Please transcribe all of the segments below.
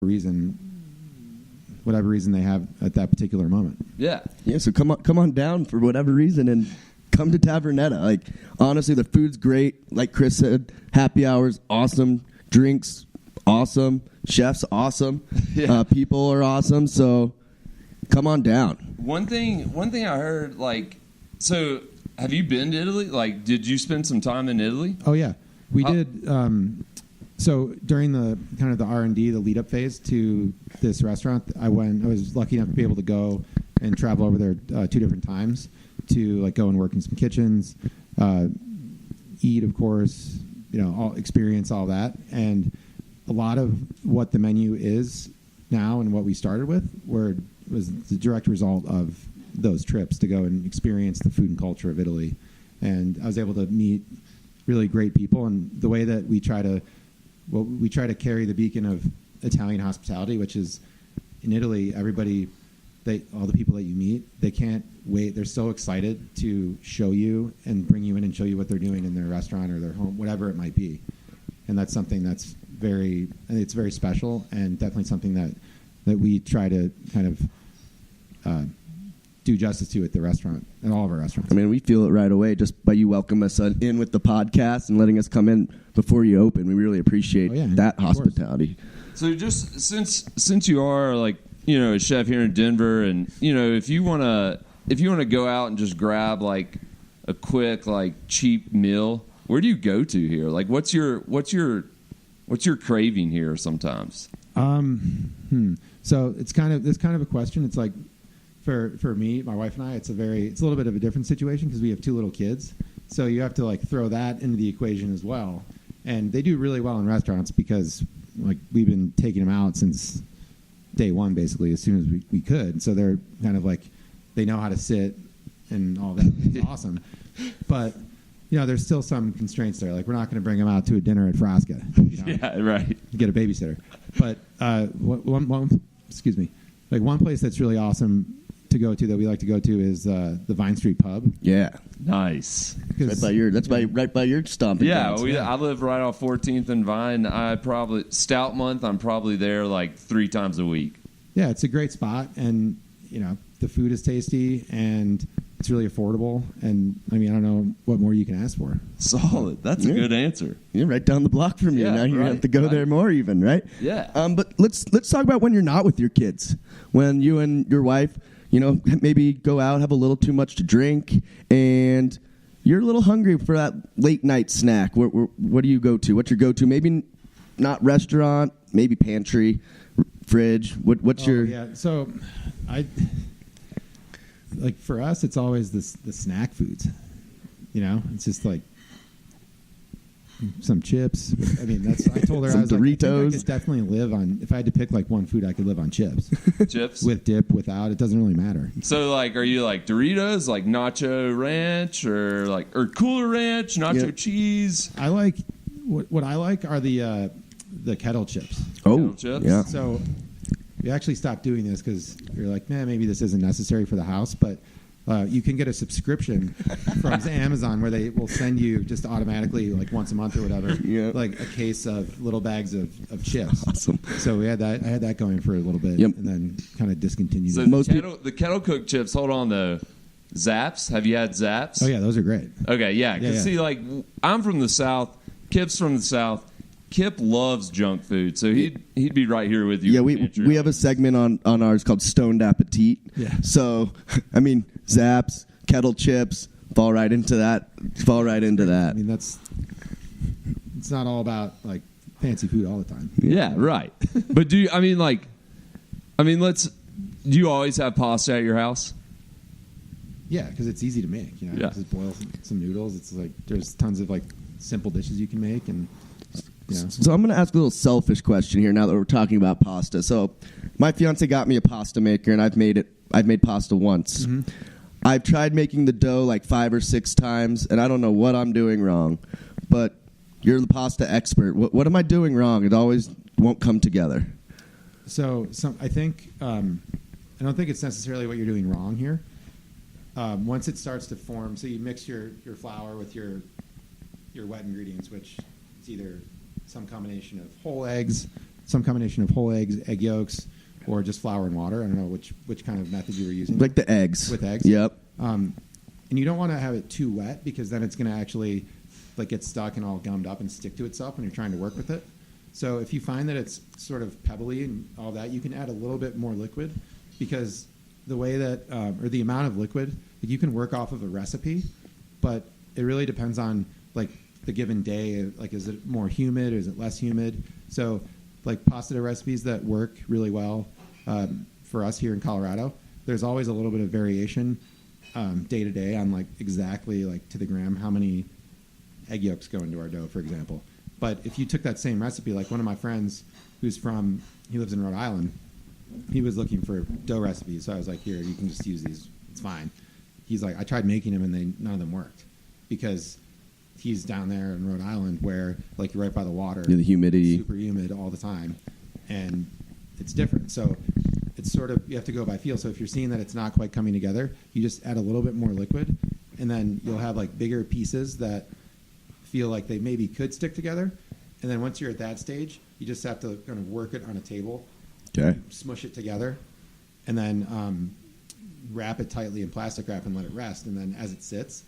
reason, whatever reason they have at that particular moment. Yeah. Yeah, so come on down for whatever reason and come to Tavernetta. Like, honestly, the food's great. Like Chris said, happy hours, awesome. Drinks, awesome. Chefs, awesome. Yeah. People are awesome. So come on down. One thing I heard, like, so have you been to Italy? Like, did you spend some time in Italy? Oh, yeah. We did. So during the kind of the R&D, the lead-up phase to this restaurant, I was lucky enough to be able to go and travel over there 2 different times to like go and work in some kitchens, eat, of course, experience all that. And a lot of what the menu is now and what we started with was the direct result of those trips to go and experience the food and culture of Italy. And I was able to meet really great people, and the way that we try to carry the beacon of Italian hospitality, which is in Italy, all the people that you meet, they can't wait. They're so excited to show you and bring you in and show you what they're doing in their restaurant or their home, whatever it might be. And that's something that's very special, and definitely something that we try to kind of do justice to at the restaurant, at all of our restaurants. I mean, we feel it right away just by you welcoming us in with the podcast and letting us come in before you open. We really appreciate that hospitality. So just since you are like, a chef here in Denver, and if you want to go out and just grab like a quick like cheap meal, where do you go to here? Like what's your craving here sometimes? So it's kind of a question. It's like for me, my wife and I, it's a little bit of a different situation because we have 2 little kids. So you have to like throw that into the equation as well. And they do really well in restaurants because like we've been taking them out since day one, basically, as soon as we could. So they're kind of like, they know how to sit and all that. It's awesome. But, there's still some constraints there. Like we're not going to bring them out to a dinner at Frasca. Yeah, right. Get a babysitter. But one place that's really awesome to go to that we like to go to is the Vine Street Pub. Yeah, nice. Right by your stomping. Yeah, I live right off 14th and Vine. Stout month. I'm probably there like 3 times a week. Yeah, it's a great spot, and the food is tasty and it's really affordable. And I mean, I don't know what more you can ask for. Solid. That's a good answer. You're right down the block from you. Now you have to go there more, even, right? Yeah. But let's talk about when you're not with your kids, when you and your wife, maybe go out, have a little too much to drink, and you're a little hungry for that late night snack. What do you go to? What's your go-to? Maybe not restaurant, maybe pantry, fridge. What's your? Yeah. So, for us, it's always the snack foods. It's just like some chips. I mean, I told her some I was Doritos. Like, I could definitely live on. If I had to pick like one food, I could live on chips. Chips with dip, without. It doesn't really matter. So, like, are you like Doritos, like Nacho Ranch, or Cooler Ranch, Nacho Cheese? I like what I like are the kettle chips. Oh, kettle chips? Yeah. So we actually stopped doing this because you're like, man, maybe this isn't necessary for the house, but. You can get a subscription from Amazon where they will send you just automatically, like once a month or whatever, like a case of little bags of chips. Awesome. So I had that going for a little bit, and then kind of discontinued. So it. the kettle cooked chips. Hold on though, Zaps. Have you had Zaps? Oh yeah, those are great. Okay, yeah. See, like I'm from the South. Kip's from the South. Kip loves junk food, so he'd be right here with you. Yeah, we have a segment on ours called Stoned Appettit. Yeah. So, I mean, Zaps, kettle chips, fall right into that. I mean, it's not all about like fancy food all the time. Yeah, right. But do you always have pasta at your house? Yeah, because it's easy to make. Just boil some noodles. It's like there's tons of like simple dishes you can make, and. Yeah. So I'm going to ask a little selfish question here now that we're talking about pasta. So my fiance got me a pasta maker, and I've made pasta once. Mm-hmm. I've tried making the dough like 5 or 6 times, and I don't know what I'm doing wrong. But you're the pasta expert. What am I doing wrong? It always won't come together. So I think I don't think it's necessarily what you're doing wrong here. Once it starts to form, so you mix your flour with your wet ingredients, which is either some combination of whole eggs, some combination of whole eggs, egg yolks, or just flour and water. I don't know which kind of method you were using. Like the eggs. With eggs. Yep. And you don't want to have it too wet because then it's going to actually like get stuck and all gummed up and stick to itself when you're trying to work with it. So if you find that it's sort of pebbly and all that, you can add a little bit more liquid because the way that or the amount of liquid, like you can work off of a recipe, but it really depends on like the given day. Like, is it more humid or is it less humid? So like pasta dough recipes that work really well for us here in Colorado, there's always a little bit of variation day to day on like exactly like to the gram how many egg yolks go into our dough, for example. But if you took that same recipe, like one of my friends he lives in Rhode Island, he was looking for dough recipes. So I was like, here, you can just use these. It's fine. He's like, I tried making them and none of them worked because he's down there in Rhode Island where like you're right by the water. Yeah, the humidity. Super humid all the time. And it's different. So it's sort of, you have to go by feel. So if you're seeing that it's not quite coming together, you just add a little bit more liquid and then you'll have like bigger pieces that feel like they maybe could stick together. And then once you're at that stage, you just have to kind of work it on a table, smush it together, and then wrap it tightly in plastic wrap and let it rest. And then as it sits,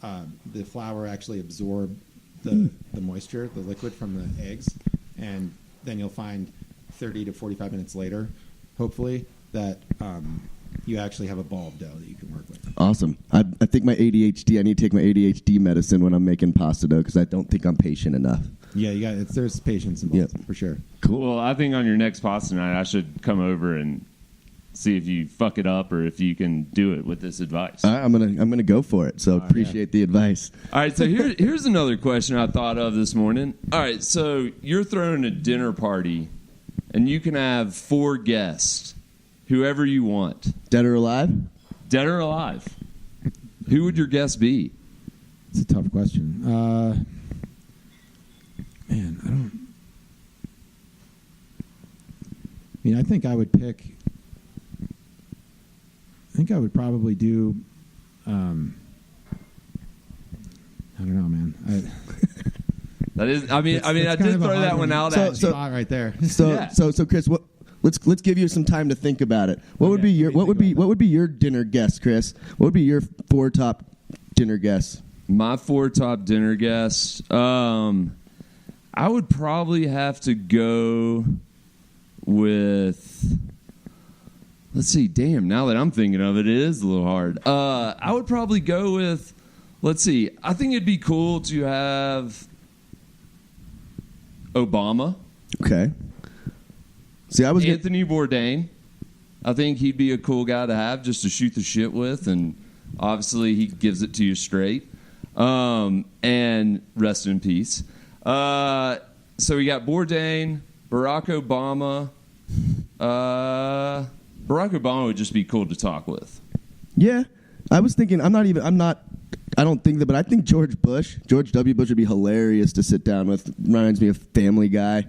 the flour actually absorbs the moisture, the liquid from the eggs, and then you'll find 30 to 45 minutes later, hopefully, that you actually have a ball of dough that you can work with. Awesome. I think my ADHD, I need to take my ADHD medicine when I'm making pasta dough because I don't think I'm patient enough. Yeah, there's patience involved, for sure. Cool. Well, I think on your next pasta night, I should come over and see if you fuck it up or if you can do it with this advice. I'm gonna go for it. So appreciate the advice. All right, so here's another question I thought of this morning. All right, so you're throwing a dinner party, and you can have 4 guests, whoever you want. Dead or alive? Dead or alive. Who would your guests be? It's a tough question. Man, I think I would pick. I think I would probably do. I don't know, man. That is. I mean, I did throw that one out at you. Spot right there. So Chris, let's give you some time to think about it. What would be your dinner guest, Chris? What would be your 4 top dinner guests? My 4 top dinner guests. I would probably have to go with. Let's see. Damn. Now that I'm thinking of it, it is a little hard. I would probably go with. Let's see. I think it'd be cool to have Obama. Okay. See, I was Anthony Bourdain. I think he'd be a cool guy to have just to shoot the shit with, and obviously he gives it to you straight. And rest in peace. So we got Bourdain, Barack Obama. Barack Obama would just be cool to talk with. Yeah, I was thinking. I don't think that, but I think George W. Bush would be hilarious to sit down with. Reminds me of Family Guy.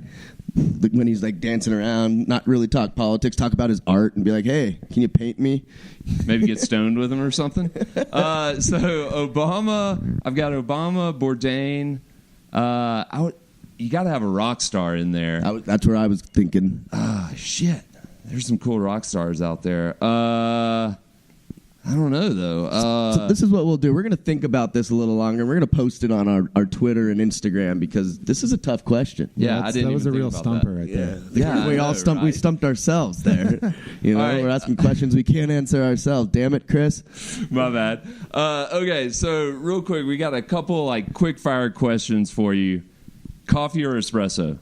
When he's like dancing around, not really talk politics, talk about his art and be like, hey, can you paint me? Maybe get stoned with him or something. So Obama, I've got Obama, Bourdain. You got to have a rock star in there. That's where I was thinking. Shit. There's some cool rock stars out there. I don't know, though. So this is what we'll do. We're going to think about this a little longer. We're going to post it on our Twitter and Instagram because this is a tough question. Yeah, that was a real stumper right there. Yeah, we stumped ourselves there. Right. We're asking questions we can't answer ourselves. Damn it, Chris. My bad. Okay, so real quick, we got a couple like quick fire questions for you. Coffee or espresso?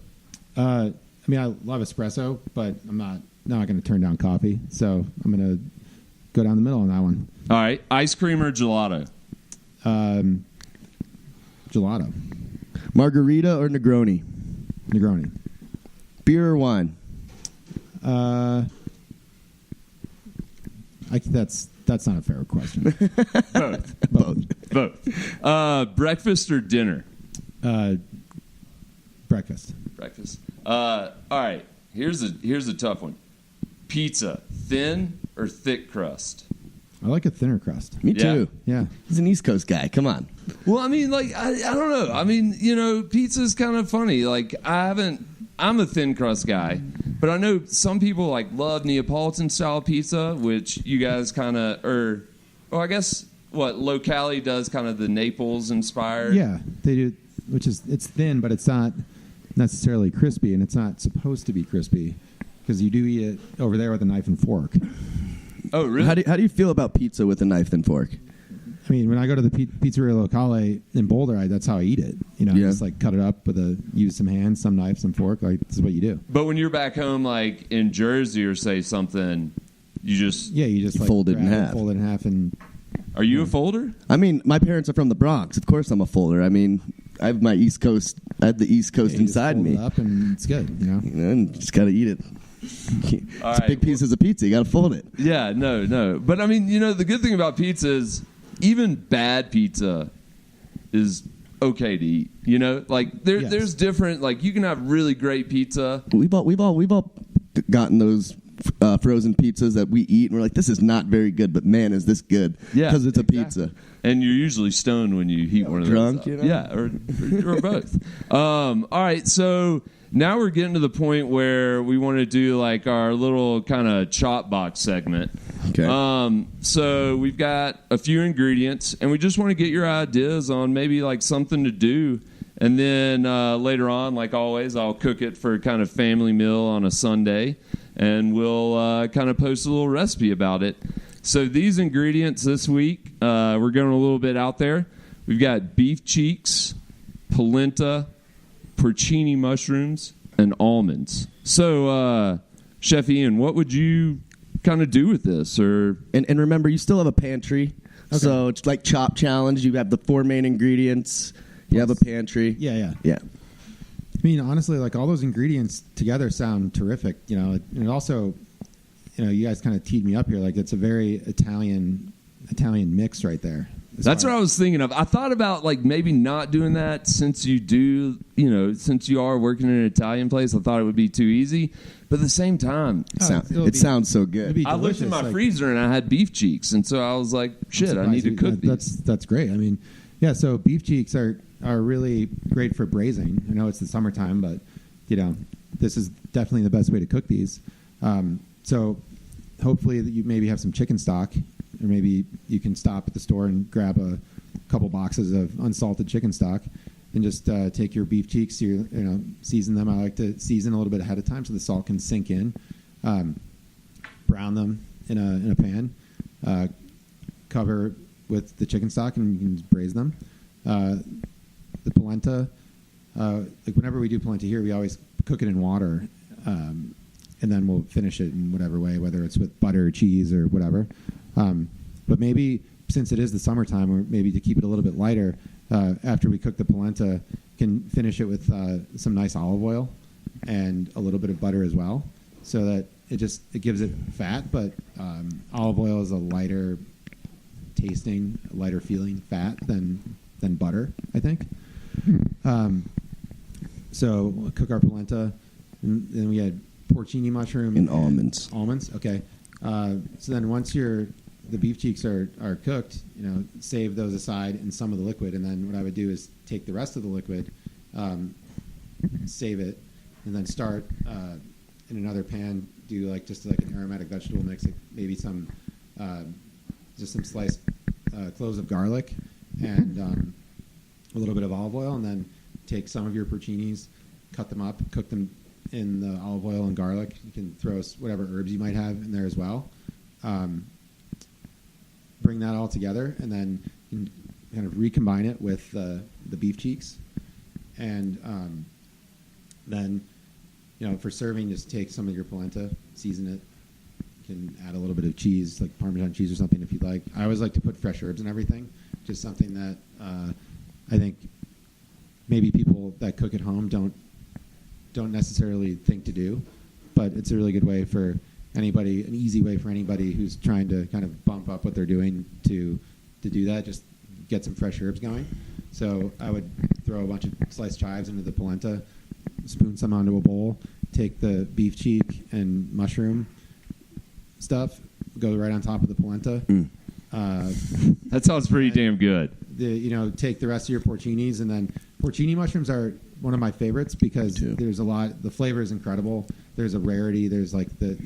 I love espresso, but I'm not going to turn down coffee. So I'm going to go down the middle on that one. All right. Ice cream or gelato? Gelato. Margarita or Negroni? Negroni. Beer or wine? That's not a fair question. Both. Breakfast or dinner? Breakfast. All right. Here's a tough one. Pizza, thin or thick crust? I like a thinner crust. Me too. Yeah. He's an East Coast guy. Come on. Well, I mean, like, I don't know. I mean, pizza's kind of funny. Like, I haven't I'm a thin crust guy, but I know some people like love Neapolitan style pizza, which you guys kind of I guess what Locali does, kind of the Naples inspired. Yeah, they do, which is it's thin, but it's not necessarily crispy, and it's not supposed to be crispy because you do eat it over there with a knife and fork. Oh, really? How do you feel about pizza with a knife and fork? I mean, when I go to the Pizzeria Locale in Boulder, that's how I eat it. You know, just like cut it up use some hands, some knife, some fork. Like, this is what you do. But when you're back home, like in Jersey or say something, you just like, fold it in half. Fold it in half, and are you a folder? I mean, my parents are from the Bronx. Of course, I'm a folder. I mean, I have the East Coast inside fold me. It up and it's good. You know, and just gotta eat it. It's big pieces of pizza. You gotta fold it. Yeah, no. But I mean, the good thing about pizza is even bad pizza is okay to eat. Like there's different. Like you can have really great pizza. We've all gotten those frozen pizzas that we eat, and we're like, this is not very good, but man, is this good? Yeah, because it's exactly. a pizza. And you're usually stoned when you eat one of those. Drunk, Yeah, or both. All right, so now we're getting to the point where we want to do like our little kind of chop box segment. Okay. So we've got a few ingredients, and we just want to get your ideas on maybe like something to do. And then later on, like always, I'll cook it for kind of family meal on a Sunday, and we'll kind of post a little recipe about it. So these ingredients this week, we're going a little bit out there. We've got beef cheeks, polenta, porcini mushrooms, and almonds. So, Chef Ian, what would you kind of do with this? And remember, you still have a pantry. Okay. So it's like Chop Challenge. You have the 4 main ingredients. You have a pantry. Yeah. I mean, honestly, like all those ingredients together sound terrific. And it also, you guys kind of teed me up here. Like it's a very Italian mix right there. That's what I was thinking of. I thought about like maybe not doing that since you are working in an Italian place. I thought it would be too easy, but at the same time, it sounds so good. I looked in my freezer and I had beef cheeks, and so I was like, "Shit, I need to cook these." That's great. I mean, yeah. So beef cheeks are really great for braising. I know it's the summertime, but this is definitely the best way to cook these. So hopefully that you maybe have some chicken stock. Or maybe you can stop at the store and grab a couple boxes of unsalted chicken stock, and just take your beef cheeks. Season them. I like to season a little bit ahead of time so the salt can sink in. Brown them in a pan. Cover with the chicken stock, and you can braise them. The polenta. Like whenever we do polenta here, we always cook it in water, and then we'll finish it in whatever way, whether it's with butter, or cheese, or whatever. But maybe since it is the summertime, or maybe to keep it a little bit lighter, after we cook the polenta, can finish it with some nice olive oil and a little bit of butter as well, so that it gives it fat. But olive oil is a lighter tasting, lighter feeling fat than butter, I think. So we'll cook our polenta, and then we had porcini mushroom and almonds. Almonds, okay. So then once the beef cheeks are cooked, save those aside in some of the liquid, and then what I would do is take the rest of the liquid, save it, and then start in another pan, do just like an aromatic vegetable mix, like maybe some just some sliced cloves of garlic and a little bit of olive oil, and then take some of your porcinis, cut them up, cook them in the olive oil and garlic. You can throw whatever herbs you might have in there as well. Bring that all together, and then you can kind of recombine it with the beef cheeks. And then, for serving, just take some of your polenta, season it. You can add a little bit of cheese, like Parmesan cheese or something if you'd like. I always like to put fresh herbs and everything, just something that I think maybe people that cook at home don't necessarily think to do, but it's a really good way for anybody, an easy way for anybody who's trying to kind of bump up what they're doing to do that. Just get some fresh herbs going. So I would throw a bunch of sliced chives into the polenta, spoon some onto a bowl, take the beef cheek and mushroom stuff, go right on top of the polenta. That sounds pretty damn good. Take the rest of your porcinis and then Porcini mushrooms are one of my favorites because Me too. there's a lot. The flavor is incredible. There's a rarity. There's like the